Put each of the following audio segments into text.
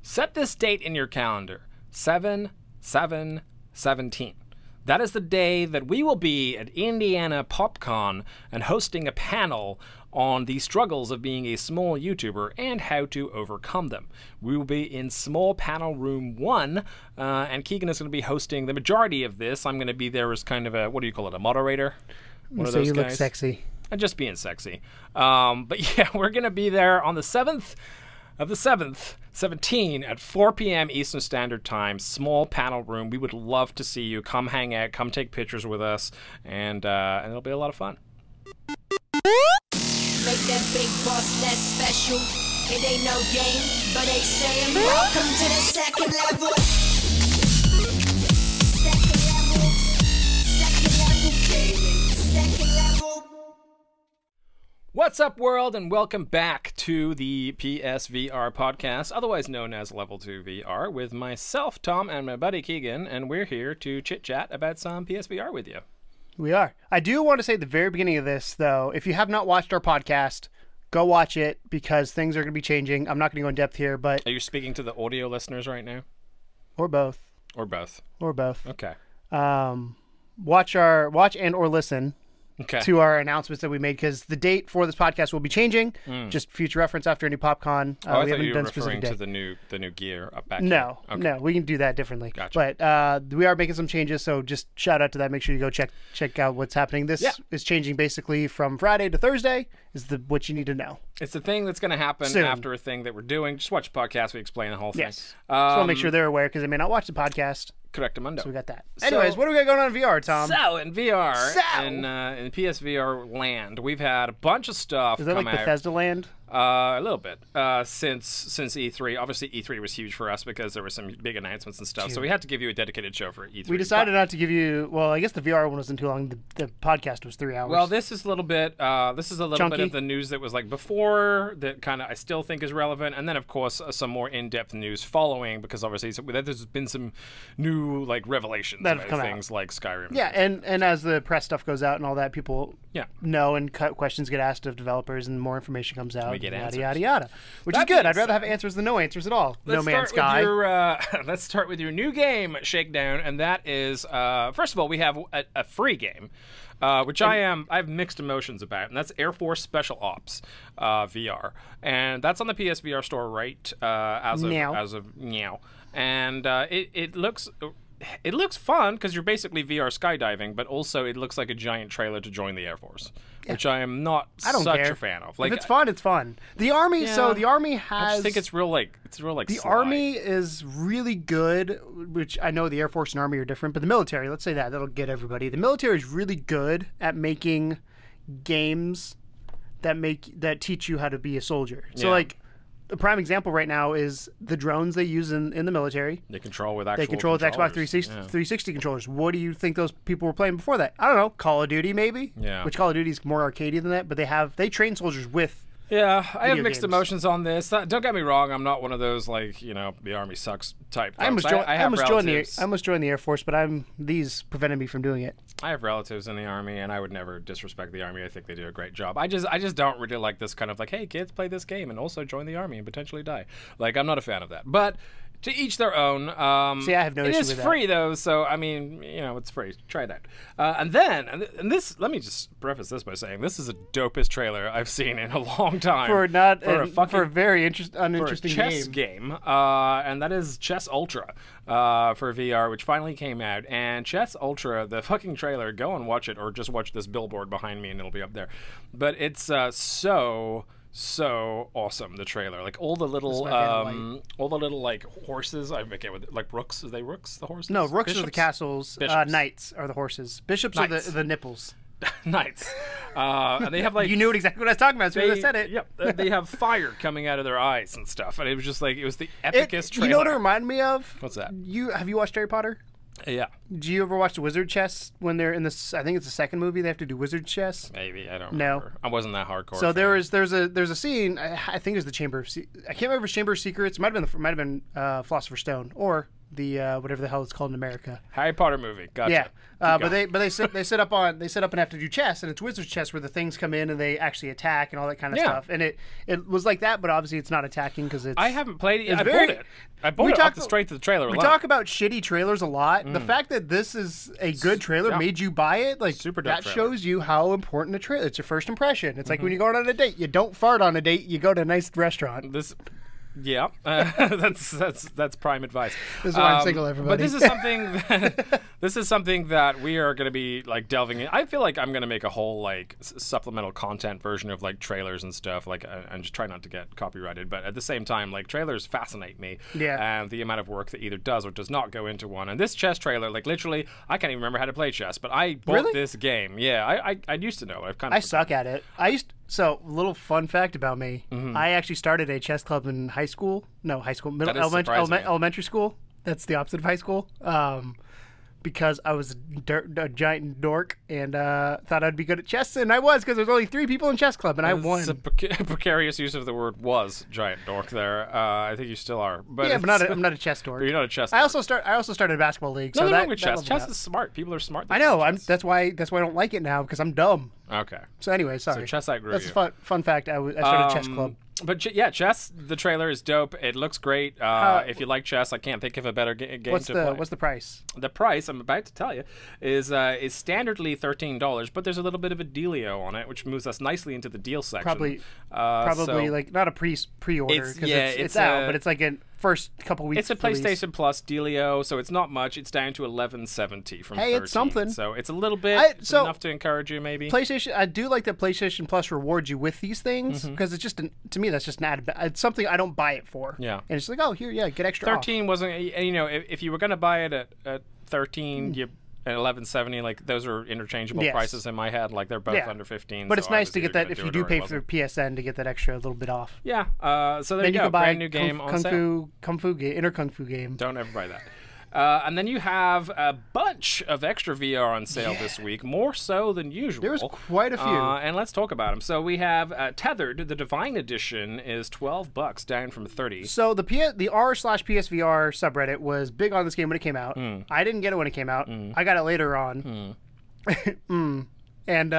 Set this date in your calendar, 7/7/17. That is the day that we will be at Indiana PopCon and hosting a panel on the struggles of being a small YouTuber and how to overcome them. We will be in small panel room 1, and Keegan is going to be hosting the majority of this. I'm going to be there as kind of a, what do you call it, a moderator? One of those you guys. look sexy. I'm just being sexy. But yeah, we're going to be there on the 7th of the 7th, 17 at 4 p.m. Eastern Standard Time, small panel room. We would love to see you. Come hang out, come take pictures with us, and it'll be a lot of fun. Make that big boss less special. It ain't no game, but they saying welcome to the second level. Second level. Second level gaming. Second level. What's up, world, and welcome back to the PSVR podcast, otherwise known as Level 2 VR, with myself, Tom, and my buddy Keegan, and we're here to chit-chat about some PSVR with you. We are. I do want to say at the very beginning of this, though, if you have not watched our podcast, go watch it because things are going to be changing. I'm not going to go in depth here, but... Are you speaking to the audio listeners right now? Or both. Or both. Or both. Okay. Watch and or listen to our announcements that we made, because the date for this podcast will be changing. Just future reference after any PopCon. I we thought you were done referring specific to the new gear up back No, here. Okay. no, we can do that differently. Gotcha. But we are making some changes, so just shout out to that. Make sure you go check out what's happening. This is changing basically from Friday to Thursday is what you need to know. It's the thing that's going to happen Soon. after a thing that we're doing. Just watch the podcast. We explain the whole thing. Yes. Just want to make sure they're aware because they may not watch the podcast. Correctamundo. So we got that. Anyways, what do we got going on in VR, Tom? So in VR, in PSVR land, we've had a bunch of stuff. Is that come like out. Bethesda land? A little bit since E3. Obviously, E3 was huge for us because there were some big announcements and stuff. So we had to give you a dedicated show for E3. We decided not to give you. Well, I guess the VR one wasn't too long. The podcast was 3 hours. Well, this is a little bit. Chunky. Bit of the news that was like before that kind of I still think is relevant, and then of course some more in-depth news following because obviously there's been some new like revelations that about have come things like Skyrim. Yeah, and as the press stuff goes out and all that, people know and questions get asked of developers, and more information comes out. We get yada answers. yada yada, which That is good. being I'd rather said, have answers than no answers at all. Let's No Man's start Sky. with let's start with your new game shakedown, and that is first of all we have a free game, which I have mixed emotions about, and that's Air Force Special Ops VR, and that's on the PSVR store right as of now, and it looks. It looks fun because you're basically VR skydiving, but also it looks like a giant trailer to join the Air Force, which I am not such a fan of. Like, if it's fun, it's fun. The Army, so the Army has. I just think it's real like the sly. Army is really good, which I know the Air Force and Army are different, but the military, let's say that'll get everybody. The military is really good at making games that teach you how to be a soldier. So like. The prime example right now is the drones they use in the military. They control with with Xbox 360 controllers. What do you think those people were playing before that? I don't know. Call of Duty, maybe? Yeah. Which Call of Duty is more arcadey than that, but they train soldiers with. Yeah, I have mixed games. emotions on this. Don't get me wrong. I'm not one of those like the Army sucks type. I almost relatives. joined the Air Force, but these prevented me from doing it. I have relatives in the Army, and I would never disrespect the Army. I think they do a great job. I just don't really like this kind of like, hey kids, play this game and also join the Army and potentially die. Like I'm not a fan of that. But to each their own. See, I have no issue with that. It is free though, so I mean, it's free. Try it out. And this, let me just preface this by saying this is the dopest trailer I've seen in a long time for a very uninteresting chess game. And that is Chess Ultra for VR, which finally came out. And Chess Ultra, the fucking trailer, go and watch it, or just watch this billboard behind me and it'll be up there. But it's so awesome, the trailer. Like all the little like horses. I forget what like rooks. Are they rooks? The horses? No, rooks Bishops? are the castles. Knights are the horses. Bishops are the nipples. Knights. And they have like you knew exactly what I was talking about. So I said it. Yep. They have fire coming out of their eyes and stuff. And it was just like it was the epicest trailer. You know what it reminded me of? What's that? Have you watched Harry Potter? Yeah. Do you ever watch the wizard chess when they're in this? I think it's the second movie. They have to do wizard chess. Maybe I don't remember. I wasn't that hardcore. So there's a scene. I think it was the Chamber of I can't remember if it's Chamber of Secrets. It might have been Philosopher's Stone or whatever the hell it's called in America. Harry Potter movie. Gotcha. Yeah, but going. they sit up and have to do chess, and it's wizard's chess where the things come in and they actually attack and all that kind of stuff. And it was like that, but obviously it's not attacking because it's. I haven't played it. I bought it off the strength of the trailer. We talk about shitty trailers a lot. The fact that this is a good trailer made you buy it, like Super dope that trailer. shows you how important a trailer. It's your first impression. It's like when you go on a date, you don't fart on a date. You go to a nice restaurant. Yeah, that's prime advice. This is why I'm single, everybody. But this is something that we are going to be like delving in. I feel like I'm going to make a whole like supplemental content version of like trailers and stuff. Like I'm just trying not to get copyrighted, but at the same time, like trailers fascinate me. Yeah. And the amount of work that either does or does not go into one. And this chess trailer, like literally, I can't even remember how to play chess, but I bought this game. Yeah, I used to know. I suck at it. So, little fun fact about me. I actually started a chess club in high school. No, high school. Elementary school. That's the opposite of high school. Because I was a giant dork and thought I'd be good at chess, and I was because there's only 3 people in chess club, and I won. It's a precarious use of the word "was" giant dork there. I think you still are, but yeah, but I'm not a chess dork. You're not a chess. I also started a basketball league. Nothing so wrong with chess. Chess is smart. People are smart. I know. That's why I don't like it now because I'm dumb. Okay. So anyway, sorry. So chess outgrew That's you. a fun fact. I started a chess club. But yeah, chess. The trailer is dope. It looks great. If you like chess, I can't think of a better game to play. What's the price? The price I'm about to tell you is standardly $13, but there's a little bit of a dealio on it, which moves us nicely into the deal section. Probably like not a pre-order because it's out, but it's like a first couple weeks. It's a PlayStation Plus dealio, so it's not much. It's down to $11.70 from $13. Hey, it's something. So it's a little bit enough to encourage you, maybe. PlayStation. I do like that PlayStation Plus rewards you with these things because it's just to me that's just an added. It's something I don't buy it for. Yeah, and it's like get extra. 13 off. Wasn't if you were going to buy it at 13, you. And $11.70, like those are interchangeable prices in my head. Like they're both under 15. But it's nice to get that if you do pay for PSN to get that extra little bit off. Yeah. So there then you go. Can buy brand new game on sale. Kung Fu game, Inner Kung Fu game. Don't ever buy that. And then you have a bunch of extra VR on sale this week, more so than usual. There was quite a few. And let's talk about them. So we have Tethered, the Divine Edition, is $12, down from $30. So the r/PSVR subreddit was big on this game when it came out. I didn't get it when it came out. I got it later on. And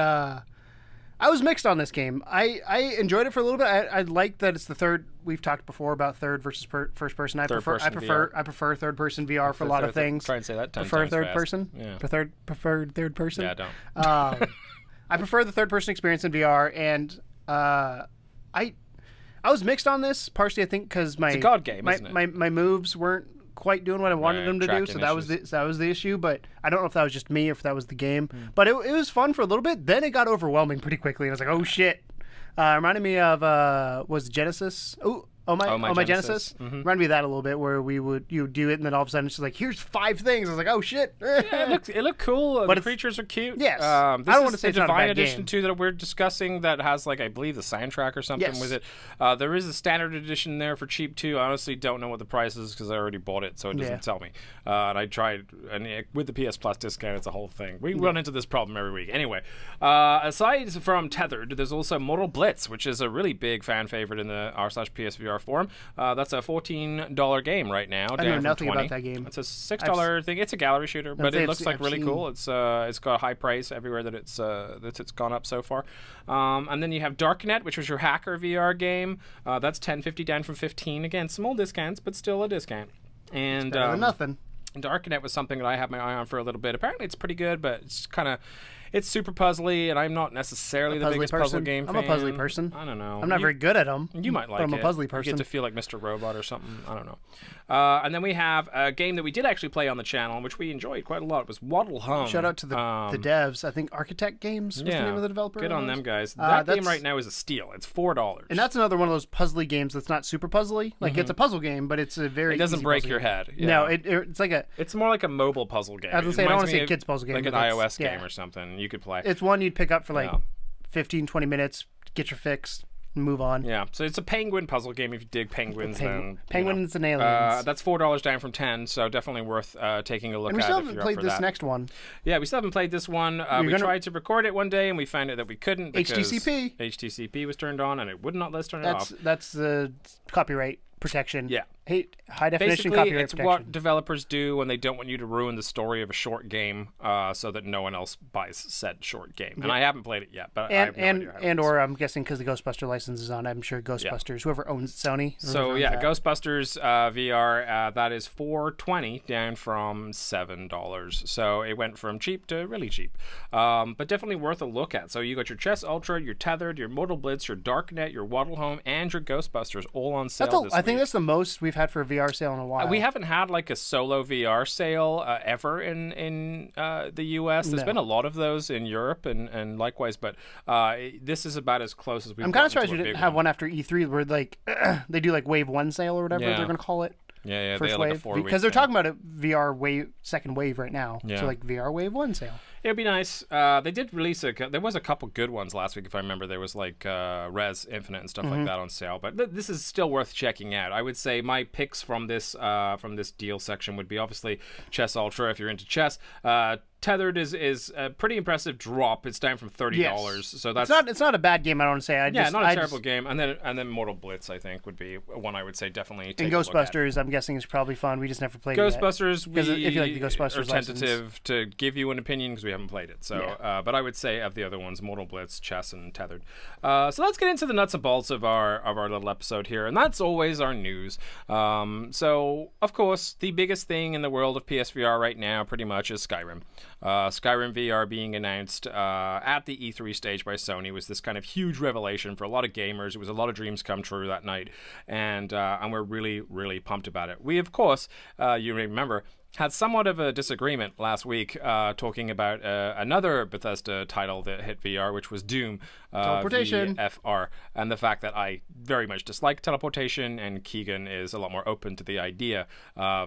I was mixed on this game. I enjoyed it for a little bit. I like that it's the third. We've talked before about third versus first person. I prefer third person VR for a lot of things. Try and say that 10 prefer times third fast. person. Yeah. Prefer third person. Yeah, don't. I prefer the third person experience in VR, and I was mixed on this partially. I think because it's a god game, isn't it? My moves weren't quite doing what I wanted them to do, so that was the issue. But I don't know if that was just me or if that was the game. But it was fun for a little bit. Then it got overwhelming pretty quickly, and I was like, oh shit. Reminded me of was Genesis. Oh my Genesis. Reminded me of that a little bit, where you would do it, and then all of a sudden it's just like, here's 5 things. I was like, oh shit. Yeah, it looked cool. But the creatures are cute. Yes. I don't want to say it's not a bad Edition game. too that we're discussing that has like I believe the soundtrack or something with it. There is a standard edition there for cheap too. I honestly don't know what the price is because I already bought it, so it doesn't tell me. And I tried, and with the PS Plus discount, it's a whole thing. We run into this problem every week. Anyway, aside from Tethered, there's also Mortal Blitz, which is a really big fan favorite in the r/PSVR forum. That's a $14 game right now. I know nothing about that game. It's a $6 thing. It's a gallery shooter, but it looks like really cool. It's got a high price everywhere that it's gone up so far. And then you have Darknet, which was your hacker VR game. That's $10.50 down from $15. Again, small discounts, but still a discount. And it's better than nothing. Darknet was something that I had my eye on for a little bit. Apparently, it's pretty good, but it's super puzzly, and I'm not necessarily the biggest puzzle game fan. I'm a puzzly person. I don't know. I'm not very good at them. You might like it. I'm a puzzly person. You get to feel like Mr. Robot or something. I don't know. And then we have a game that we did actually play on the channel, which we enjoyed quite a lot. It was Waddle Hum. Shout out to the devs. I think Architect Games was the name of the developer. Good on them, guys. That game right now is a steal. It's $4. And that's another one of those puzzly games that's not super puzzly. Like, it's a puzzle game, but it's a very It doesn't easy break puzzle your game. head. Yeah. No, it's like a... It's more like a mobile puzzle game. I was going to say, I don't want to say a kid's puzzle game. Like an iOS game or something you could play. It's one you'd pick up for like 15, 20 minutes, get your fix, and move on. Yeah, so it's a penguin puzzle game if you dig penguins. Penguins and aliens. That's $4 down from $10, so definitely worth taking a look at. And we still haven't played this next one. Yeah, we still haven't played this one. We tried to record it one day, and we found out that we couldn't because HTCP was turned on, and it would not let us turn it off. That's the copyright protection. Yeah. high definition Basically, copyright it's protection. what developers do when they don't want you to ruin the story of a short game, so that no one else buys said short game. And I haven't played it yet, but I have no idea how it is. Or I'm guessing because the Ghostbuster license is on, I'm sure Ghostbusters, whoever owns Sony. So owns yeah, that. Ghostbusters VR, that is $4.20 down from $7. So it went from cheap to really cheap, but definitely worth a look at. So you got your Chess Ultra, your Tethered, your Mortal Blitz, your Darknet, your Waddle Home, and your Ghostbusters all on sale this I think week. that's the most we've had for a VR sale in a while. We haven't had like a solo VR sale ever in the US. There's been a lot of those in Europe and likewise, but this is about as close as we've I'm kind of gotten surprised to we a didn't big have one after E3 where like they do like Wave 1 sale or whatever Yeah. they're going to call it. Yeah, they First had like a wave, 4-week because they're sale. talking about a VR wave, second wave right now. Yeah. So like VR Wave 1 sale. It'd be nice. They did release there was a couple good ones last week, if I remember. There was like Res Infinite and stuff like that on sale. But this is still worth checking out. I would say my picks from this deal section would be obviously Chess Ultra if you're into chess. Tethered is a pretty impressive drop. It's down from $30. Yes. So that's It's not a bad game. I don't want to say. not a terrible game. And then Mortal Blitz, I think, would be one I would say definitely take And a look at. Ghostbusters, I'm guessing, is probably fun. We just never played it yet. Ghostbusters, Because if you like the we Ghostbusters are tentative to give you an opinion because we haven't played it. So, but I would say of the other ones, Mortal Blitz, Chess, and Tethered. So let's get into the nuts and bolts of our little episode here, and that's always our news. So of course, the biggest thing in the world of PSVR right now, pretty much, is Skyrim. Skyrim VR being announced at the E3 stage by Sony was this kind of huge revelation for a lot of gamers. It was a lot of dreams come true that night, and we're really, really pumped about it. We, of course, you remember, had somewhat of a disagreement last week talking about another Bethesda title that hit VR, which was Doom Teleportation. VFR, and the fact that I very much dislike teleportation, and Keegan is a lot more open to the idea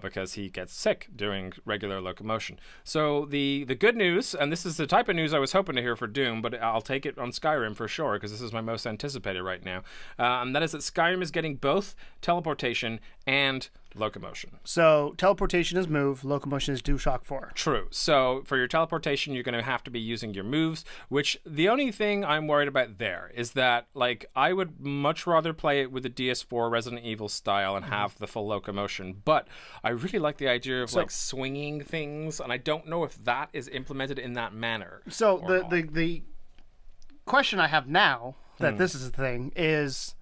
because he gets sick during regular locomotion. So the good news, and this is the type of news I was hoping to hear for Doom, but I'll take it on Skyrim for sure because this is my most anticipated right now, and that is that Skyrim is getting both teleportation and locomotion. So teleportation is Move, locomotion is DualShock 4. True. So for your teleportation, you're going to have to be using your moves, which the only thing I'm worried about there is that, like, I would much rather play it with the DS4 Resident Evil style and have the full locomotion, but I really like the idea of like swinging things, and I don't know if that is implemented in that manner. So or not. the question I have now that this is the thing is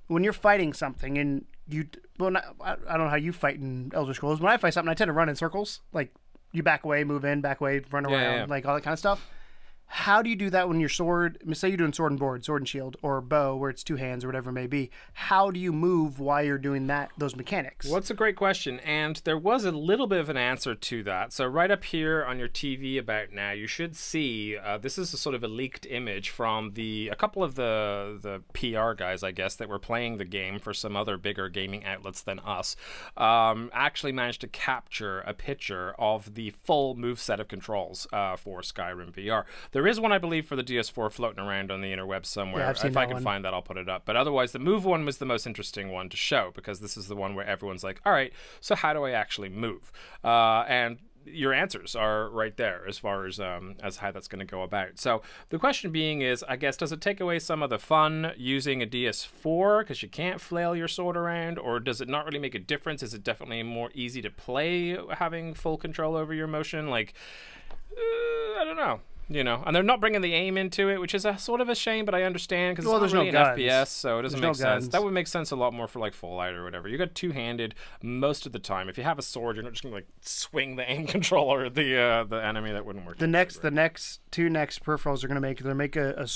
when you're fighting something and I don't know how you fight in Elder Scrolls. When I fight something, I tend to run in circles. Like, you back away, move in, back away, run around, like all that kind of stuff. How do you do that when your sword, say you're doing sword and board, sword and shield, or bow where it's two hands or whatever it may be? How do you move while you're doing those mechanics? Well, that's a great question, and there was a little bit of an answer to that. So right up here on your TV about now, you should see, this is a sort of a leaked image from a couple of the PR guys, I guess, that were playing the game for some other bigger gaming outlets than us, actually managed to capture a picture of the full move set of controls for Skyrim VR. There is one, I believe, for the DS4 floating around on the interwebs somewhere. Yeah, I've seen if I that can one. find that, I'll put it up. But otherwise, the Move one was the most interesting one to show because this is the one where everyone's like, all right, so how do I actually move? And your answers are right there as far as how that's going to go about. So the question being is, I guess, does it take away some of the fun using a DS4 because you can't flail your sword around, or does it not really make a difference? Is it definitely more easy to play having full control over your motion? Like, I don't know. You know, and they're not bringing the aim into it, which is a sort of a shame, but I understand because it's not really an FPS, so it doesn't make sense. That would make sense a lot more for like Fallout or whatever. You got two-handed most of the time. If you have a sword, you're not just gonna like swing the aim controller at the enemy. That wouldn't work. The next two peripherals are going to make, they're make a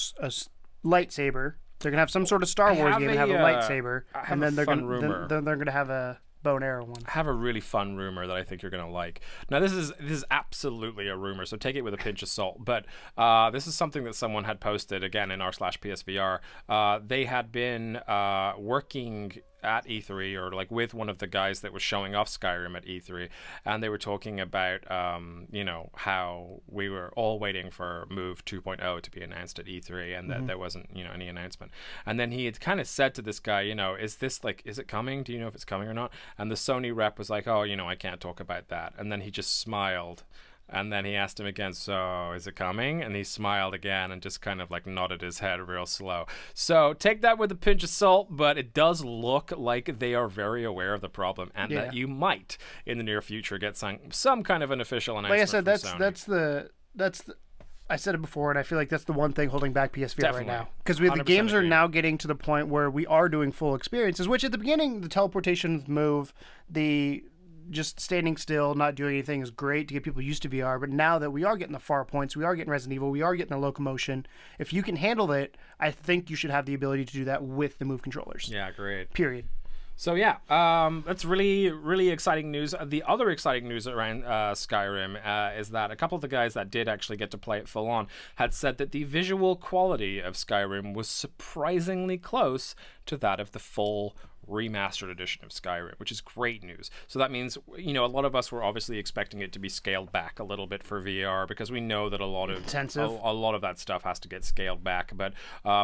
lightsaber. They're going to have some sort of Star Wars game and have a lightsaber, and then they're going to have a bow and arrow one. I have a really fun rumor that I think you're gonna like. Now this is absolutely a rumor, so take it with a pinch of salt. But this is something that someone had posted again in r/PSVR. They had been working at E3 or like with one of the guys that was showing off Skyrim at E3, and they were talking about you know, how we were all waiting for Move 2.0 to be announced at E3 and that there wasn't, you know, any announcement. And then he had kind of said to this guy, you know, is it coming? Do you know if it's coming or not? And the Sony rep was like, oh, you know, I can't talk about that. And then he just smiled And then he asked him again, so is it coming? And he smiled again and just kind of like nodded his head real slow. So take that with a pinch of salt, but it does look like they are very aware of the problem and that you might in the near future get some kind of an official announcement. Like I said, from Sony. that's the I said it before, and I feel like that's the one thing holding back PSVR right now. Because the 100% games are agree. now getting to the point where we are doing full experiences, which at the beginning, the teleportation move, the just standing still, not doing anything is great to get people used to VR. But now that we are getting the far points, we are getting Resident Evil, we are getting the locomotion, if you can handle it, I think you should have the ability to do that with the Move controllers. Yeah, great. Period. So yeah, that's really, really exciting news. The other exciting news around Skyrim is that a couple of the guys that did actually get to play it full on had said that the visual quality of Skyrim was surprisingly close to that of the full remastered edition of Skyrim, which is great news. So that means, you know, a lot of us were obviously expecting it to be scaled back a little bit for VR because we know that a lot of that stuff has to get scaled back. But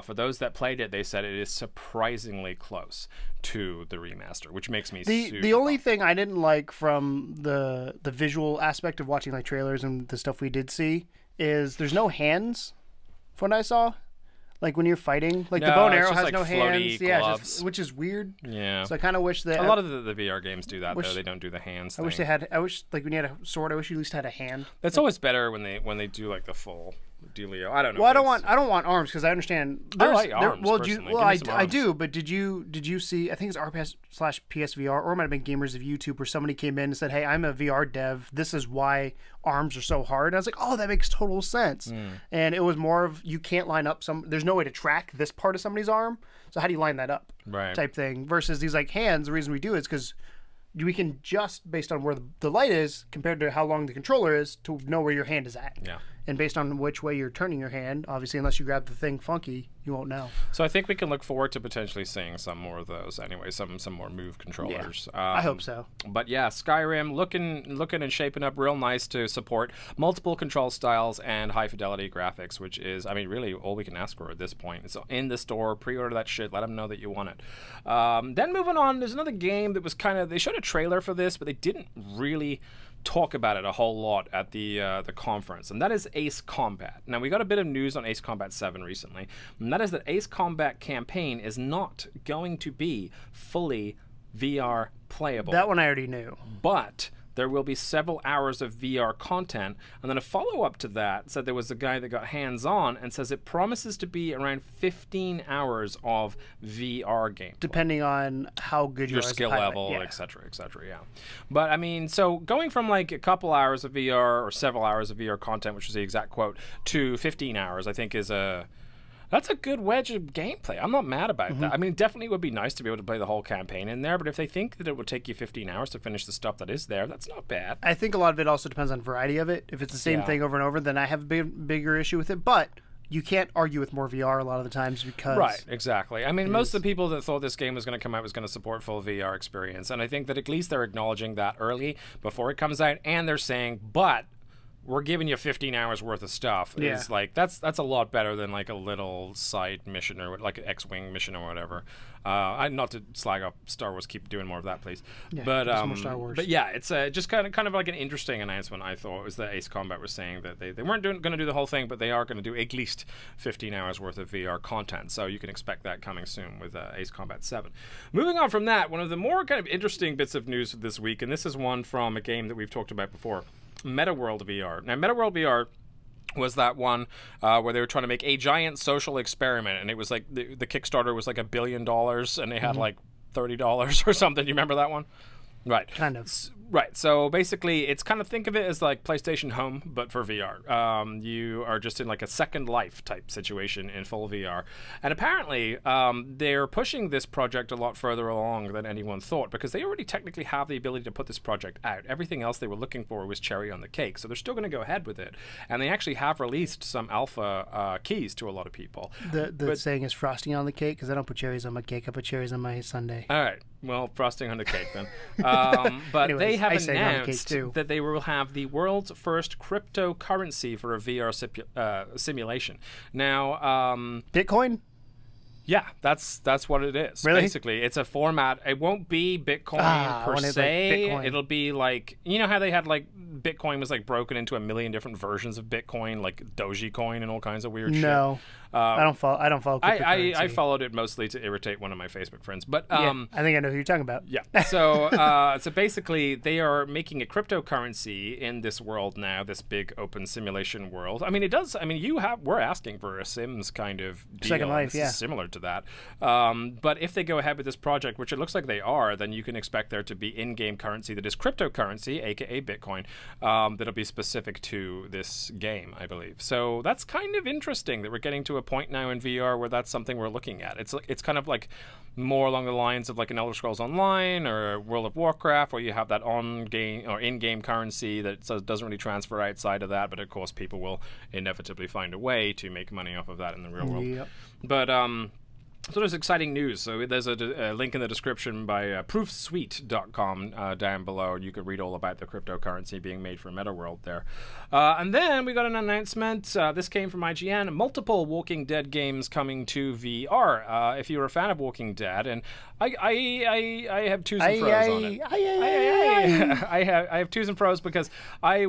for those that played it, they said it is surprisingly close to the remaster, which makes me the only thing I didn't like from the visual aspect of watching like trailers and the stuff we did see is there's no hands from what I saw. Like when you're fighting, like the bow and arrow has like no hands, gloves. which is weird. Yeah. So I kind of wish that a lot of the VR games do that though. They don't do the hands. I wish they had. I wish like when you had a sword, I wish you at least had a hand. That's always better when they do like the full dealio. I don't know. Well, I don't want arms because I understand. I like arms. I do. But did you see? I think it's RPS/PSVR or it might have been Gamers of YouTube where somebody came in and said, "Hey, I'm a VR dev. This is why arms are so hard." And I was like, "Oh, that makes total sense." And it was more of you can't line up there's no way to track this part of somebody's arm. So how do you line that up? Right. Type thing. Versus these like hands. The reason we do it is because we can just based on where the light is compared to how long the controller is to know where your hand is at. Yeah. And based on which way you're turning your hand, obviously, unless you grab the thing funky, you won't know. So I think we can look forward to potentially seeing some more of those anyway, some more Move controllers. Yeah, I hope so. But yeah, Skyrim looking and shaping up real nice to support multiple control styles and high fidelity graphics, which is, I mean, really all we can ask for at this point. It's in the store. Pre-order that shit. Let them know that you want it. Then moving on, there's another game that was they showed a trailer for this, but they didn't really talk about it a whole lot at the conference, and that is Ace Combat. Now, we got a bit of news on Ace Combat 7 recently, and that is that Ace Combat Campaign is not going to be fully VR playable. That one I already knew. But there will be several hours of VR content, and then a follow-up to that said there was a guy that got hands-on and says it promises to be around 15 hours of VR gameplay. Depending on how good your skill level, etc., yeah. But, I mean, so going from like a couple hours of VR or several hours of VR content, which was the exact quote, to 15 hours, I think is that's a good wedge of gameplay. I'm not mad about that. I mean, it definitely would be nice to be able to play the whole campaign in there, but if they think that it would take you 15 hours to finish the stuff that is there, that's not bad. I think a lot of it also depends on variety of it. If it's the same thing over and over, then I have a bigger issue with it, but you can't argue with more VR a lot of the times because... Right, exactly. I mean, most of the people that thought this game was going to come out was going to support full VR experience, and I think that at least they're acknowledging that early before it comes out, and they're saying, but we're giving you 15 hours worth of stuff. Yeah. Is like that's a lot better than like a little side mission or like an X-wing mission or whatever. Not to slag off Star Wars, keep doing more of that, please. Yeah, but more Star Wars. But yeah, it's just kind of like an interesting announcement. I thought was that Ace Combat was saying that they weren't going to do the whole thing, but they are going to do at least 15 hours worth of VR content. So you can expect that coming soon with Ace Combat 7. Moving on from that, one of the more kind of interesting bits of news this week, and this is one from a game that we've talked about before. Metaworld VR. Now, Metaworld VR was that one where they were trying to make a giant social experiment, and it was like the Kickstarter was like $1 billion, and they had like $30 or something. You remember that one? Right. Kind of. Right. So basically, it's kind of think of it as like PlayStation Home, but for VR. You are just in like a Second Life type situation in full VR. And apparently, they're pushing this project a lot further along than anyone thought because they already technically have the ability to put this project out. Everything else they were looking for was cherry on the cake. So they're still going to go ahead with it. And they actually have released some alpha keys to a lot of people. The saying is frosting on the cake because I don't put cherries on my cake. I put cherries on my sundae. All right. Well, frosting on the cake then. But Anyways, they have I say on the cake announced too. that they will have the world's first cryptocurrency for a VR simulation. Now, Bitcoin? yeah, that's what it is. Really? Basically, it's a format. It won't be Bitcoin per I wanted, se. like, Bitcoin. It'll be like, you know how they had like Bitcoin was like broken into a million different versions of Bitcoin, like Dogecoin and all kinds of weird shit? No. I don't follow cryptocurrency. I followed it mostly to irritate one of my Facebook friends, but I think I know who you're talking about. Yeah. So so basically, they are making a cryptocurrency in this world now, this big open simulation world. I mean, it does. I mean, we're asking for a Sims kind of deal. Second Life, this is similar to that. But if they go ahead with this project, which it looks like they are, then you can expect there to be in-game currency that is cryptocurrency, aka Bitcoin, that'll be specific to this game, I believe. So that's kind of interesting that we're getting to a point now in VR where that's something we're looking at. It's kind of like more along the lines of like an Elder Scrolls Online or World of Warcraft, where you have that on-game or in-game currency that doesn't really transfer outside of that, but of course people will inevitably find a way to make money off of that in the real world. Yep. But so there's exciting news. So there's a link in the description by proofsuite.com down below. You could read all about the cryptocurrency being made for Meta World there. And then we got an announcement. This came from IGN. Multiple Walking Dead games coming to VR. If you're a fan of Walking Dead, and I have twos and fro's on it. I have twos and fro's because I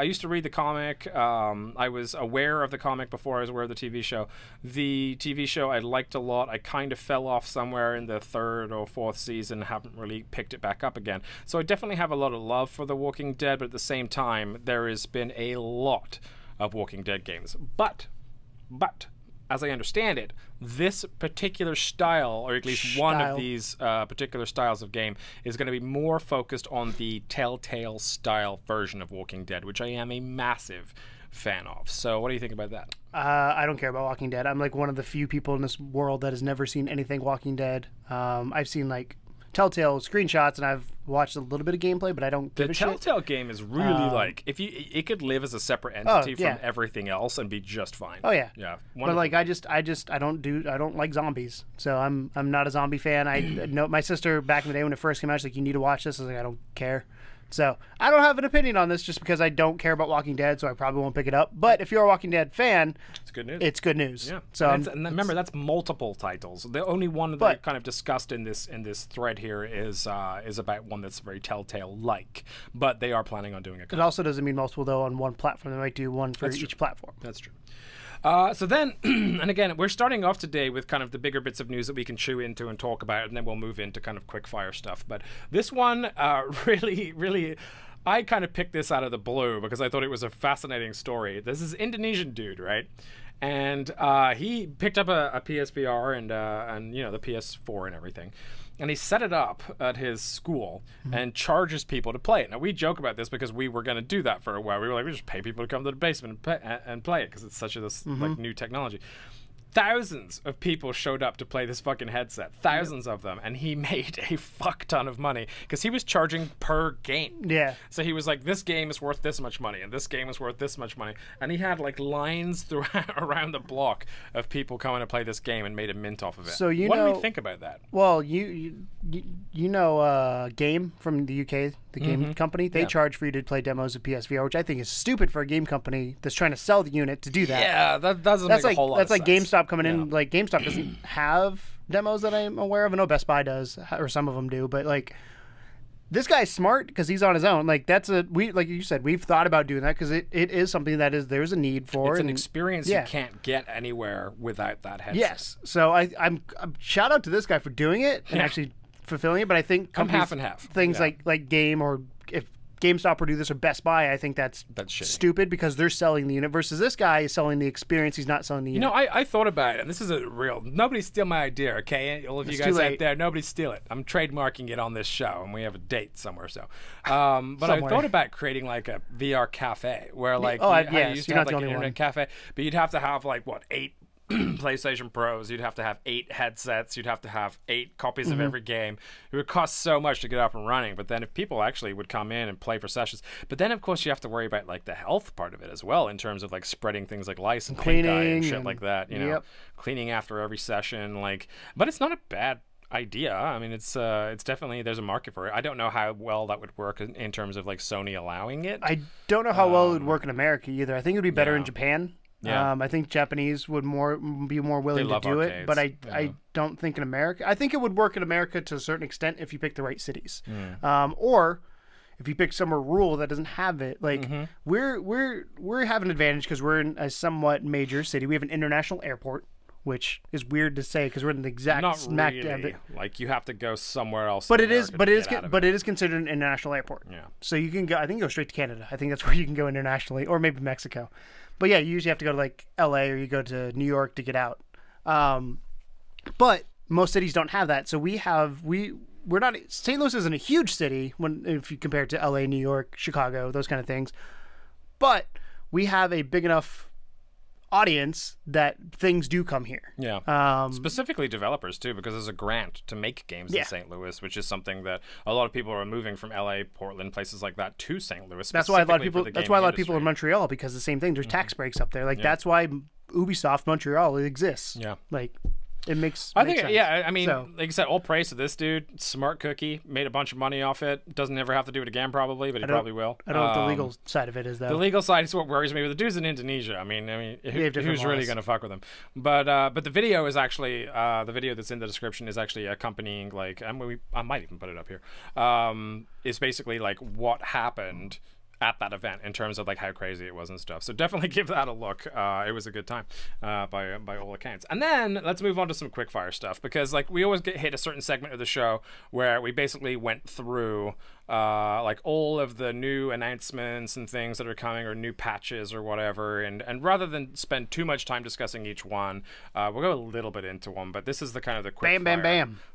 used to read the comic. I was aware of the comic before I was aware of the TV show. The TV show I liked a lot. I kind of fell off somewhere in the 3rd or 4th season, haven't really picked it back up again. So I definitely have a lot of love for The Walking Dead, but at the same time, there has been a lot of Walking Dead games. But, as I understand it, this particular style, or at least one of these particular styles of game, is going to be more focused on the Telltale style version of Walking Dead, which I am a massive fan of. So what do you think about that? I don't care about Walking Dead. I'm like one of the few people in this world that has never seen anything Walking Dead. I've seen like Telltale screenshots and I've watched a little bit of gameplay, but I don't give a shit. The Telltale game is really like it could live as a separate entity from everything else and be just fine. Oh yeah, yeah. But like I don't like zombies, so I'm not a zombie fan. I know my sister back in the day when it first came out, she's like, you need to watch this. I was like, I don't care. So I don't have an opinion on this just because I don't care about Walking Dead, so I probably won't pick it up. But if you're a Walking Dead fan, it's good news. It's good news. Yeah. So and remember, that's multiple titles. The only one that I kind of discussed in this thread here is about one that's very Telltale-like. But they are planning on doing it. It also doesn't mean multiple though on one platform. They might do one for each platform. That's true. So then, and again, we're starting off today with kind of the bigger bits of news that we can chew into and talk about, and then we'll move into kind of quick fire stuff. But this one really, I kind of picked this out of the blue because I thought it was a fascinating story. This is Indonesian dude, right? And he picked up a PSVR and you know, the PS4 and everything. And he set it up at his school and charges people to play it. Now, we joke about this because we were going to do that for a while. We were like, we just pay people to come to the basement and play it because it's such a like new technology. Thousands of people showed up to play this fucking headset. Thousands of them. And he made a fuck ton of money because he was charging per game. Yeah. So he was like, this game is worth this much money and this game is worth this much money. And he had like lines around the block of people coming to play this game and made a mint off of it. So what do we think about that? Well, you know Game from the UK, the game company, they charge for you to play demos of PSVR, which I think is stupid for a game company that's trying to sell the unit to do that. Yeah, that doesn't make a whole lot of sense. That's like GameStop coming in. Like GameStop doesn't have demos that I'm aware of. I know Best Buy does, or some of them do, but like this guy's smart because he's on his own. Like like you said, we've thought about doing that because it is something that there's a need for. It's an experience you can't get anywhere without that headset. Yes, so I'm shout out to this guy for doing it and actually fulfilling it. But I think I'm half and half. Things like Game, or if GameStop would do this, or Best Buy, I think that's stupid because they're selling the unit versus this guy is selling the experience. He's not selling the unit. You know, I thought about it, and this is a real. Nobody steal my idea, okay? All of you guys out there, nobody steal it. I'm trademarking it on this show, and we have a date somewhere. So, but I thought about creating like a VR cafe where, like, you used to have like an internet cafe, but you'd have to have like 8 PlayStation Pros, you'd have to have 8 headsets, you'd have to have 8 copies of every game. It would cost so much to get up and running, but then if people actually would come in and play for sessions, but then of course you have to worry about like the health part of it as well, in terms of like spreading things like lice and pink eye and shit like that, you know, cleaning after every session, like, but it's not a bad idea. I mean, it's definitely, there's a market for it. I don't know how well that would work in terms of like Sony allowing it. I don't know how well it would work in America either. I think it would be better in Japan. Yeah. I think Japanese would be more willing to do it, but I don't think in America. I think it would work in America to a certain extent if you pick the right cities, or If you pick somewhere rural that doesn't have it, like we're having an advantage because we're in a somewhat major city. We have an international airport, which is weird to say because we're in the exact Not smack really. dab. Like you have to go somewhere else. But in it is, America but it is considered an international airport. Yeah. So you can go. I think you go straight to Canada. I think that's where you can go internationally, or maybe Mexico. But yeah, you usually have to go to like L.A. or you go to New York to get out. But most cities don't have that. So we're not. St. Louis isn't a huge city if you compare it to L.A., New York, Chicago, those kind of things. But we have a big enough audience that things do come here. Yeah. Specifically developers too, because there's a grant to make games in St. Louis, which is something that a lot of people are moving from LA, Portland, places like that to St. Louis. That's why a lot of people. That's why a lot of people in Montreal, because the same thing. There's tax breaks up there. Like that's why Ubisoft Montreal exists. Yeah. Like it makes. I think sense. yeah. I mean, like I said, all praise to this dude. Smart cookie, made a bunch of money off it. Doesn't ever have to do it again, probably, but he probably will. I don't know what the legal side of it is, though. The legal side is what worries me. But the dude's in Indonesia. I mean, who's really going to fuck with him? But the video is actually the video that's in the description is actually accompanying like I might even put it up here. Is basically like what happened at that event in terms of like how crazy it was and stuff. So definitely give that a look. It was a good time by all accounts. And then let's move on to some quickfire stuff, because like we always get hit a certain segment of the show where we basically went through like all of the new announcements and things that are coming or new patches or whatever, and rather than spend too much time discussing each one, we'll go a little bit into one, but this is the kind of the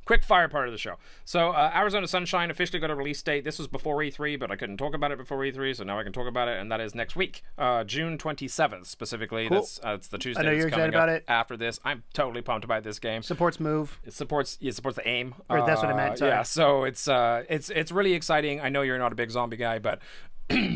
quick fire part of the show. So Arizona Sunshine officially got a release date. This was before E3, but I couldn't talk about it before E3, so now I can talk about it, and that is next week, June 27th specifically. Cool. That's the Tuesday. I know you're excited about it. After this, I'm totally pumped about this game. Supports Move. It supports the aim. Or that's what I meant. Sorry. Yeah, so it's really exciting. I know you're not a big zombie guy, but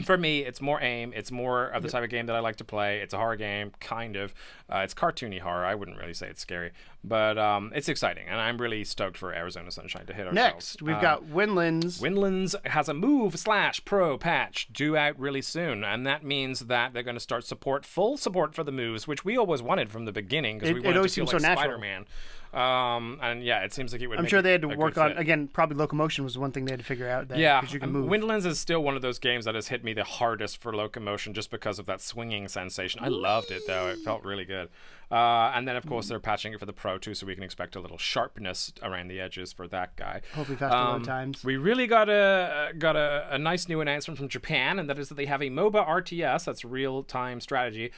for me, it's more aim. It's more of the type of game that I like to play. It's a horror game, kind of. It's cartoony horror. I wouldn't really say it's scary, but it's exciting, and I'm really stoked for Arizona Sunshine to hit our Next, we've got Windlands. Windlands has a Move/Pro patch due out really soon, and that means that they're going to start full support for the moves, which we always wanted from the beginning, because we wanted to feel like Spider-Man. And yeah, it seems like it would. I'm sure they had to work on again. Probably locomotion was one thing they had to figure out. Because you can move. Windlands is still one of those games that has hit me the hardest for locomotion, just because of that swinging sensation. I loved it though; it felt really good. And then of course they're patching it for the Pro too, so we can expect a little sharpness around the edges for that guy. Hopefully faster load times. We really got a nice new announcement from Japan, and that is that they have a MOBA RTS, that's real-time strategy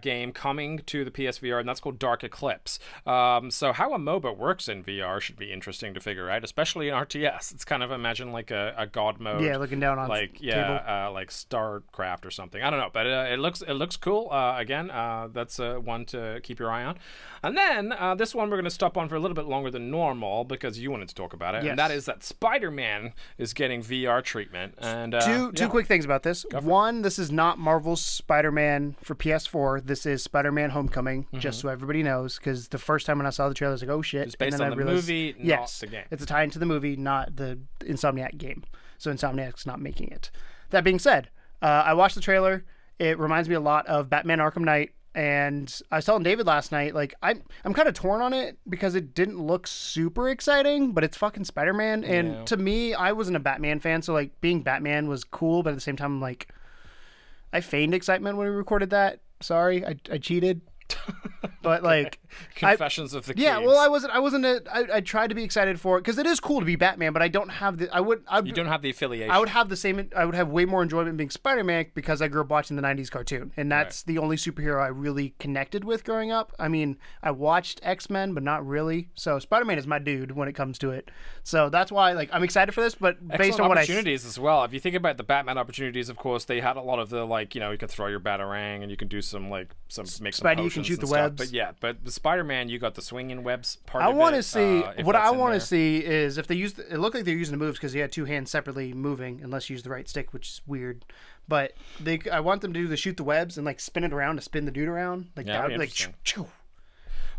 game, coming to the PSVR, and that's called Dark Eclipse. So how a MOBA works in VR should be interesting to figure out, especially in RTS. It's kind of, imagine like a god mode. Yeah, looking down on like like StarCraft or something. I don't know, but it looks cool. Again, that's one to keep your eye on. And then this one we're going to stop on for a little bit longer than normal, because you wanted to talk about it, and that is that SpiderMan is getting VR treatment. And two quick things about this. One, this is not Marvel's Spider-Man for PS4. This is Spider-Man Homecoming, just so everybody knows, because the first time when I saw the trailer, I was like, oh shit. It's based on the movie, not the game. It's a tie into the movie, not the Insomniac game. So Insomniac's not making it. That being said, I watched the trailer. It reminds me a lot of Batman Arkham Knight. And I was telling David last night, like, I'm kind of torn on it because it didn't look super exciting, but it's fucking Spider-Man. And to me, I wasn't a Batman fan, so like being Batman was cool, but at the same time, like, I feigned excitement when we recorded that. Sorry, I cheated. But like Confessions of the Keys. Yeah, well, I tried to be excited for it because it is cool to be Batman, but I don't have the you don't have the affiliation. I would have way more enjoyment being Spider-Man because I grew up watching the 90s cartoon, and that's the only superhero I really connected with growing up. I mean, I watched X-Men, but not really. So Spider-Man is my dude when it comes to it. So that's why like I'm excited for this, but based on what opportunities as well. If you think about the Batman opportunities, of course, they had a lot of the like, you know, you can throw your batarang and you can do some make some Spidey, you can shoot the webs. But the Spider-Man, you got the swinging webs part I of it. want to see what I want to see is if they use it looked like they're using the moves because he had two hands separately moving unless you use the right stick, which is weird. But I want them to do the shoot the webs and like spin it around to spin the dude around like that would be like choo.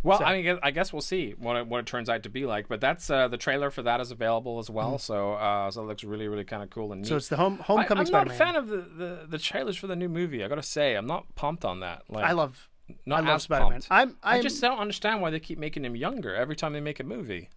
Well, so, I mean, I guess we'll see what it turns out to be like. But that's the trailer for that is available as well. So it looks really, really kind of cool and neat. So it's the homecoming I'm Spider-Man. not a fan of the trailers for the new movie. I got to say, I'm not pumped on that. Like, I love Spider-Man. I just don't understand why they keep making him younger every time they make a movie.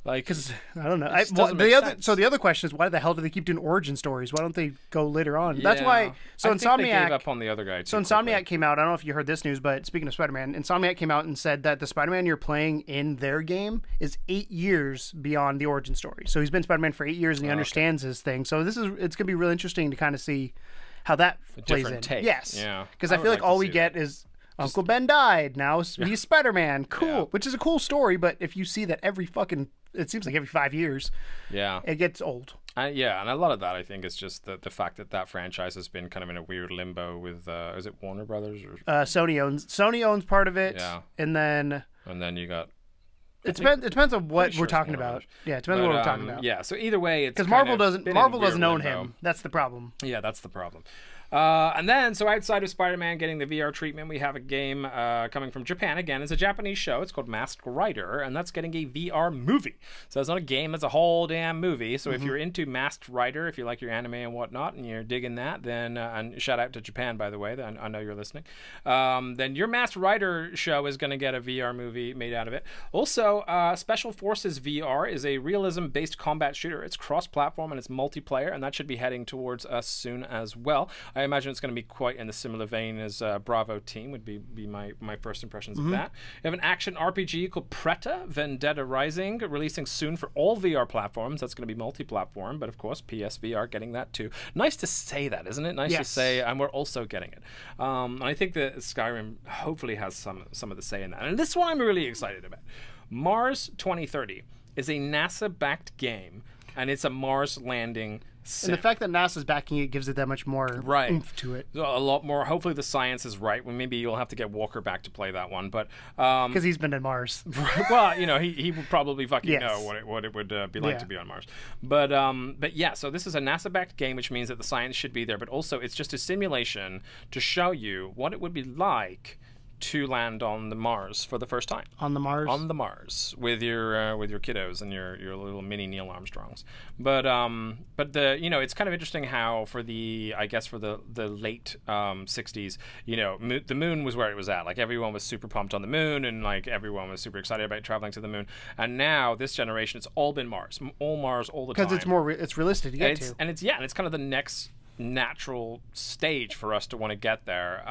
Like, Because I don't know. doesn't make sense. So the other question is, why the hell do they keep doing origin stories? Why don't they go later on? That's Yeah. why. So I think they gave up on the other guy. So Insomniac came out. I don't know if you heard this news, but speaking of Spider-Man, Insomniac came out and said that the Spider-Man you're playing in their game is 8 years beyond the origin story. So he's been Spider-Man for 8 years and he understands his thing. So it's gonna be real interesting to kind of see how that plays in. Take. Yes. Yeah. Because I feel like all we get is Uncle Ben died. Now he's Spider-Man. Cool. Which is a cool story, but if you see that it seems like every 5 years, it gets old. Yeah, and a lot of that, I think, is just the fact that franchise has been kind of in a weird limbo with, is it Warner Brothers? Or... Sony owns part of it, and then you got... It depends on what we're talking about. Yeah, it depends on what we're talking about. Yeah, so either way, it's because Marvel doesn't own him. That's the problem. Yeah, that's the problem. And then, so outside of Spider-Man getting the VR treatment, we have a game coming from Japan. Again, it's a Japanese show. It's called Masked Rider, and that's getting a VR movie. So it's not a game, it's a whole damn movie. So if you're into Masked Rider, if you like your anime and whatnot, and you're digging that, then, and shout out to Japan, by the way, I know you're listening, then your Masked Rider show is going to get a VR movie made out of it. Also, Special Forces VR is a realism-based combat shooter. It's cross-platform and it's multiplayer, and that should be heading towards us soon as well. I imagine it's going to be quite in the similar vein as Bravo Team would be my first impressions of that. We have an action RPG called Preta Vendetta Rising, releasing soon for all VR platforms. That's going to be multi-platform, but of course PSVR getting that too. Nice to say that, isn't it? Nice to say, and we're also getting it. And I think that Skyrim hopefully has some of the say in that. And this one I'm really excited about. Mars 2030 is a NASA-backed game, and it's a Mars landing sim. And the fact that NASA's backing it gives it that much more oomph to it. A lot more. Hopefully the science is right. Well, maybe you'll have to get Walker back to play that one, but because he's been in Mars. Well, he would probably fucking know what it would be like to be on Mars. But yeah, so this is a NASA-backed game, which means that the science should be there, but also it's just a simulation to show you what it would be like to land on the Mars for the first time. On the Mars with your kiddos and your little mini Neil Armstrongs. But the it's kind of interesting how for the late 60s, the moon was where it was at. Like everyone was super pumped on the moon, and like everyone was super excited about traveling to the moon. And now this generation, it's all been Mars, all the time. Because it's realistic to get to. And it's kind of the next natural stage for us to want to get there,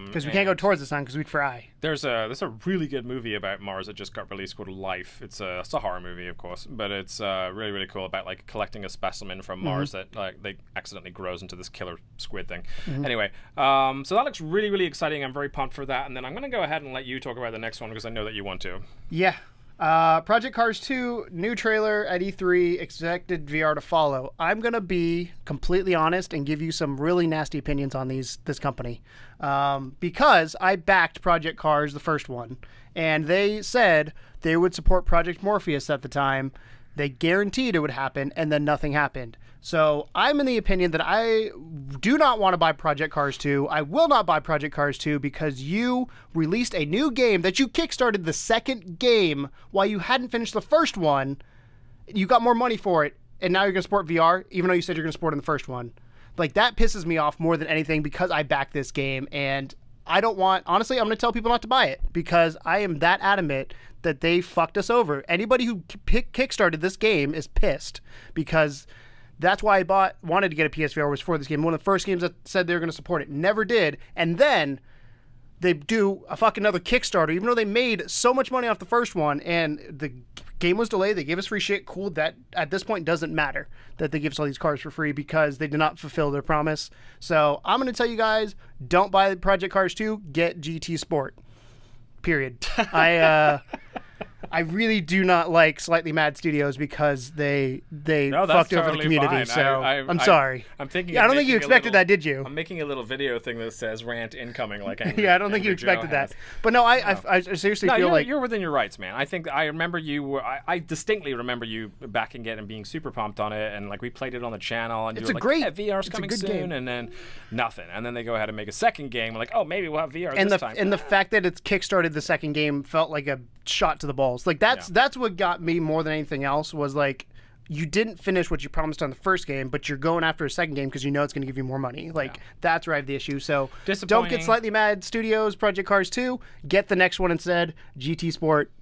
because we can't go towards the sun because we'd fry. There's a really good movie about Mars that just got released called Life. It's a horror movie, of course, but it's really, really cool about like collecting a specimen from Mars that like they accidentally grows into this killer squid thing. Anyway, so that looks really, really exciting. I'm very pumped for that, and then I'm going to go ahead and let you talk about the next one because I know that you want to. Yeah. Project Cars 2, new trailer at E3, expected VR to follow. I'm going to be completely honest and give you some really nasty opinions on this company. Because I backed Project Cars, the first one, and they said they would support Project Morpheus at the time. They guaranteed it would happen, and then nothing happened. So I'm in the opinion that I do not want to buy Project Cars 2. I will not buy Project Cars 2 because you released a new game that you kickstarted the second game while you hadn't finished the first one. You got more money for it, and now you're going to support VR, even though you said you're going to support it in the first one. Like, that pisses me off more than anything because I backed this game, and I don't want... Honestly, I'm going to tell people not to buy it because I am that adamant that they fucked us over. Anybody who kickstarted this game is pissed because... That's why I wanted to get a PSVR was for this game. One of the first games that said they were going to support it. Never did. And then they do a fucking another Kickstarter, even though they made so much money off the first one and the game was delayed. They gave us free shit. Cool. That at this point doesn't matter that they give us all these cars for free because they did not fulfill their promise. So I'm going to tell you guys, don't buy Project Cars 2. Get GT Sport. Period. I really do not like Slightly Mad Studios because they fucked over the community. Fine. So I'm sorry. I'm thinking. Yeah, I don't think you expected that, did you? I'm making a little video thing that says rant incoming, like angry, yeah, I don't think you expected that. But no, I seriously feel like you're within your rights, man. I remember you. I distinctly remember you backing it and being super pumped on it, and like we played it on the channel, and you were like, VR's coming soon, game. And then nothing, and then they go ahead and make a second game, like, oh, maybe we'll have VR this time. And the fact that it's kickstarted the second game felt like a shot to the balls. Like that's what got me more than anything else was like you didn't finish what you promised on the first game, but you're going after a second game because you know it's going to give you more money. Like that's where I have the issue. So don't get Slightly Mad Studios Project Cars 2. Get the next one instead, GT Sport.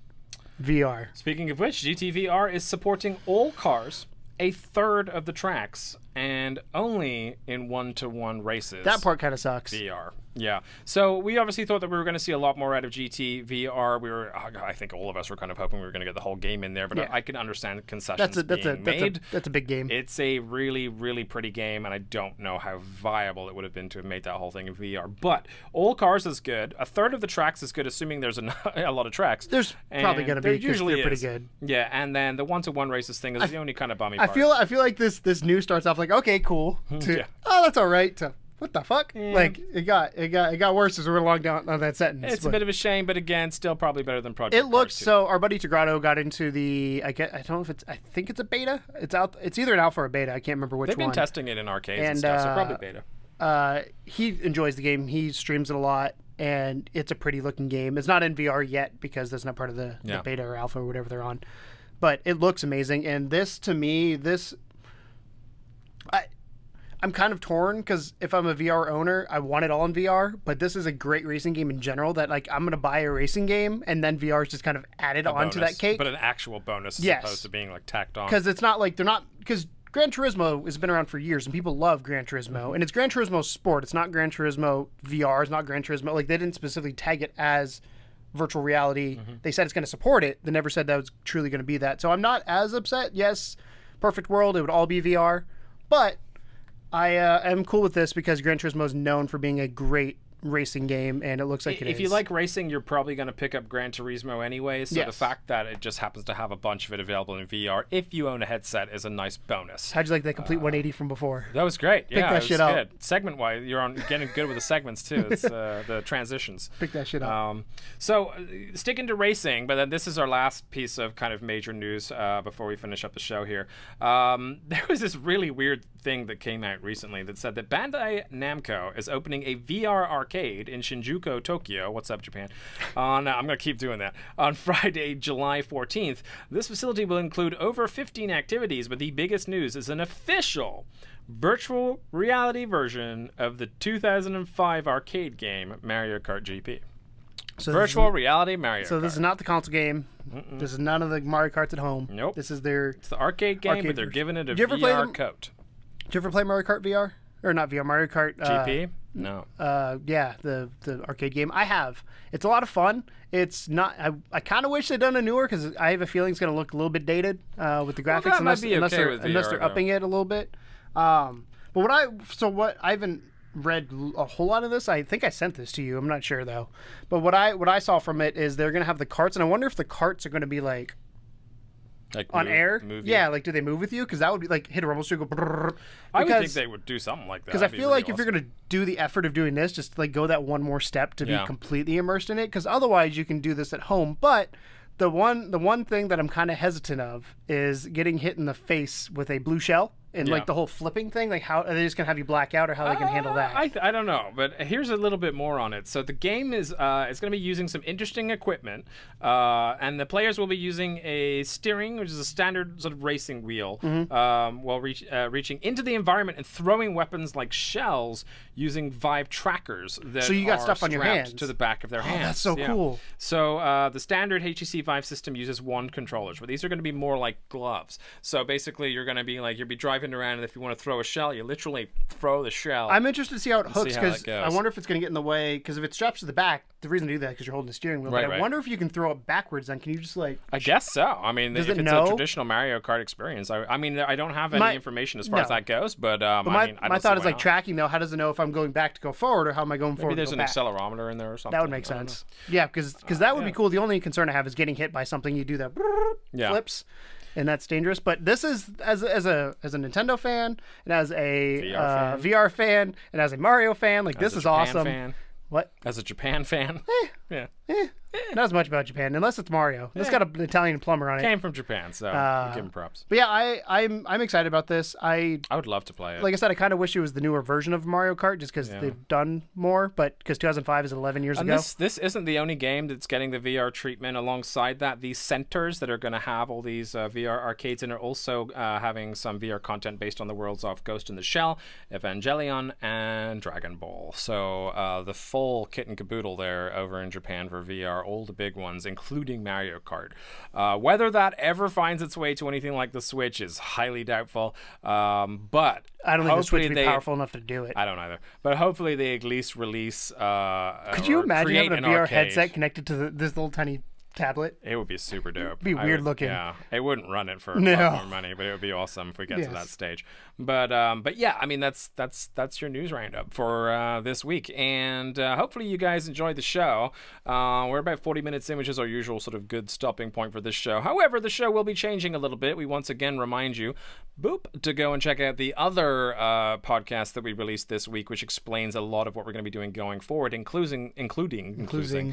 VR. Speaking of which, GTVR is supporting all cars, a third of the tracks, and only in one-to-one races. That part kind of sucks. VR. Yeah. So we obviously thought that we were going to see a lot more out of GT VR. I think all of us were kind of hoping we were going to get the whole game in there, but Yeah. I can understand concessions being made. That's a big game. It's a really, really pretty game, and I don't know how viable it would have been to have made that whole thing in VR. But all cars is good. A third of the tracks is good, assuming there's a lot of tracks. There's probably going to be, because usually they're pretty is. good. Yeah, and then the one-to-one races thing is the only kind of bummy part. I feel like this news starts off like, okay, cool. To, Yeah. oh, that's all right. To, what the fuck? Like it got worse as we were along down on that sentence. It's a bit of a shame, but again, still probably better than Project It looks Cars 2. so. Our buddy Tigrado got into the. I don't know if it's. I think it's a beta. It's out. It's either an alpha or a beta. I can't remember which They've been one. testing it in arcades and And, stuff, so probably beta. He enjoys the game. He streams it a lot, and it's a pretty looking game. It's not in VR yet because that's not part of the beta or alpha or whatever they're on. But it looks amazing, and this to me, I'm kind of torn because if I'm a VR owner, I want it all in VR. But this is a great racing game in general. That like I'm gonna buy a racing game, and then VR is just kind of added onto Bonus, that cake. but an actual bonus as Yes. opposed to being like tacked on. Because it's not like they're not because Gran Turismo has been around for years and people love Gran Turismo, and it's Gran Turismo Sport. It's not Gran Turismo VR. It's not Gran Turismo. Like they didn't specifically tag it as virtual reality. They said it's going to support it. They never said that was truly going to be that. So I'm not as upset. Yes, perfect world, it would all be VR, but I am cool with this because Gran Turismo is known for being a great racing game, and it looks like it is. If you like racing, you're probably going to pick up Gran Turismo anyway, so the Yes. fact that it just happens to have a bunch of it available in VR, if you own a headset, is a nice bonus. How'd you like that complete 180 from before? That was great. Yeah, that it was shit up. good. Segment-wise, you're getting good with the segments, too. It's the transitions. Pick that shit up. So, sticking to racing, but then this is our last piece of kind of major news before we finish up the show here. There was this really weird thing that came out recently that said that Bandai Namco is opening a VR arcade in Shinjuku, Tokyo. What's up, Japan? I'm going to keep doing that. On Friday, July 14th. This facility will include over 15 activities, but the biggest news is an official virtual reality version of the 2005 arcade game Mario Kart GP. So Virtual reality Mario Kart. So this is not the console game. This is none of the Mario Karts at home. Nope. This is their. It's the arcade game, Arcade but they're version. giving it a Did you ever play VR them? coat. Did you ever play Mario Kart VR? Or not VR, Mario Kart GP? No. Yeah, the arcade game. I have. It's a lot of fun. It's not. I kind of wish they'd done a newer because I have a feeling it's going to look a little bit dated with the graphics that might be okay they're, with unless VR, they're though. upping it a little bit. But I haven't read a whole lot of this. I think I sent this to you. I'm not sure though. But what I saw from it is they're going to have the carts, and I wonder if the carts are going to be like on air. Movie. Yeah, like do they move with you? Because that would be like hit a rumble strip, go. Brrr, I would think because- they would do something like that. because I That'd be feel really like if you're awesome. going to do the effort of doing this, just like go that one more step to Yeah. be completely immersed in it. Because otherwise, you can do this at home. But the one thing that I'm kind of hesitant of is getting hit in the face with a blue shell and Yeah. like the whole flipping thing. Like how are they just going to have you black out, or how they can handle that? I don't know, but here's a little bit more on it. So the game is it's going to be using some interesting equipment, and the players will be using a steering, which is a standard sort of racing wheel, Mm-hmm. while reaching into the environment and throwing weapons like shells using Vive trackers that So you got are stuff on your strapped hands. to the back of their hands. that's so cool. So the standard HTC Vive system uses one controller, but these are going to be more like gloves. So basically, you're going to be like you'll be driving around, and if you want to throw a shell, you literally throw the shell. I'm interested to see how it hooks how that because goes. I wonder if it's going to get in the way. Because if it straps to the back, the reason to do that is because you're holding the steering wheel. Right, but I right. wonder if you can throw it backwards. Then can you just like? I guess so. I mean, Does if it it's know? a traditional Mario Kart experience, I mean, I don't have any My- information as far as no. that goes, but, But I mean, I my don't thought see is why like not. tracking though. How does it know if I'm going back to go forward or how am I going Maybe forward? there's to an go back? accelerometer in there or something. That would make I don't know. sense. Yeah, because that would be cool. The only concern I have is getting hit by something. You do that Yeah. flips, and that's dangerous. But this is as a Nintendo fan and as a VR fan and as a Mario fan, like this As a is Japan awesome. fan. What? As a Japan fan, yeah, Not as much about Japan, unless it's Mario. It's got an Italian plumber on it. came from Japan, so you give him props. But yeah, I'm excited about this. I would love to play it. Like I said, I kind of wish it was the newer version of Mario Kart, just because they've done more. But because 2005 is 11 years And ago. this isn't the only game that's getting the VR treatment. Alongside that, these centers that are going to have all these VR arcades in are also having some VR content based on the worlds of Ghost in the Shell, Evangelion, and Dragon Ball. So the full kit and caboodle there over in Japan for VR VR, all the big ones, including Mario Kart. Whether that ever finds its way to anything like the Switch is highly doubtful, but I don't think the Switch would be powerful enough to do it. I don't either. But hopefully they at least release. Could you imagine having a VR headset connected to this little tiny tablet? It would be super dope. It'd be weird looking. Yeah, it wouldn't run it for a lot more money, but it would be awesome if we get to that stage. But yeah, I mean that's your news roundup for this week, and hopefully you guys enjoyed the show. We're about 40 minutes in, which is our usual sort of good stopping point for this show. However, the show will be changing a little bit. We once again remind you, to go and check out the other podcast that we released this week, which explains a lot of what we're going to be doing going forward, including the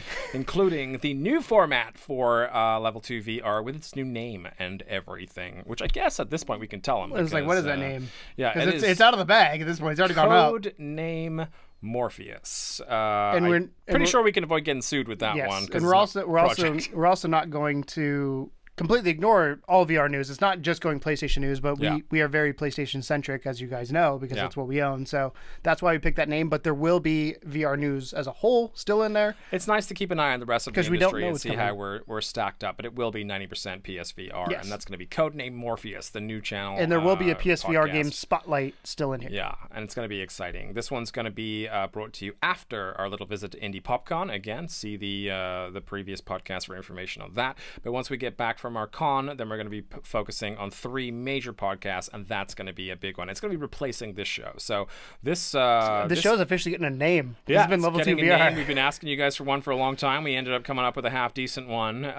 new format for Level 2 VR with its new name and everything, which I guess at this point we can tell them. It's like, what is that name? Yeah, it's out of the bag at this point. It's already gone out. Code name Morpheus. I'm pretty sure we can avoid getting sued with that one. And we're also not going to completely ignore all VR news. It's not just going PlayStation news, but we are very PlayStation centric, as you guys know, because that's what we own. So that's why we picked that name. But there will be VR news as a whole still in there. It's nice to keep an eye on the rest of the industry and see how we're stacked up. But it will be 90% PSVR, and that's going to be Codename Morpheus, the new channel. And there will be a PSVR Games spotlight still in here. Yeah, and it's going to be exciting. This one's going to be brought to you after our little visit to Indie PopCon. Again, see the previous podcast for information on that. But once we get back from our con, then we're going to be focusing on 3 major podcasts, and that's going to be a big one. It's going to be replacing this show. So this show's officially getting a name. Yeah, it's been Level 2 VR. We've been asking you guys for one for a long time. We ended up coming up with a half decent one.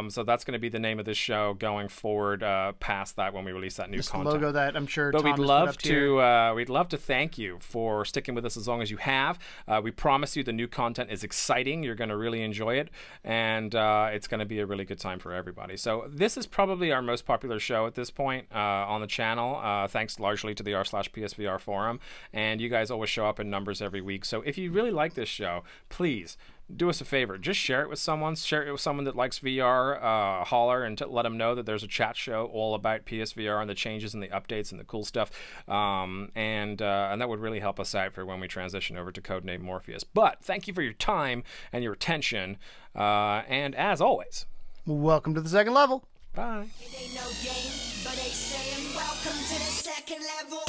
So that's going to be the name of this show going forward. Past that, when we release that new content, logo that I'm sure. But Tom we'd love to thank you for sticking with us as long as you have. We promise you the new content is exciting. You're going to really enjoy it, and it's going to be a really good time for everybody. So this is probably our most popular show at this point on the channel, thanks largely to the r/PSVR forum, and you guys always show up in numbers every week. So if you really like this show, please do us a favor. Just share it with someone. Share it with someone that likes VR. Holler and let them know that there's a chat show all about PSVR and the changes and the updates and the cool stuff. And that would really help us out for when we transition over to Codename Morpheus. But thank you for your time and your attention. And as always, welcome to the second level. Bye. It ain't no game, but they saying welcome to the second level.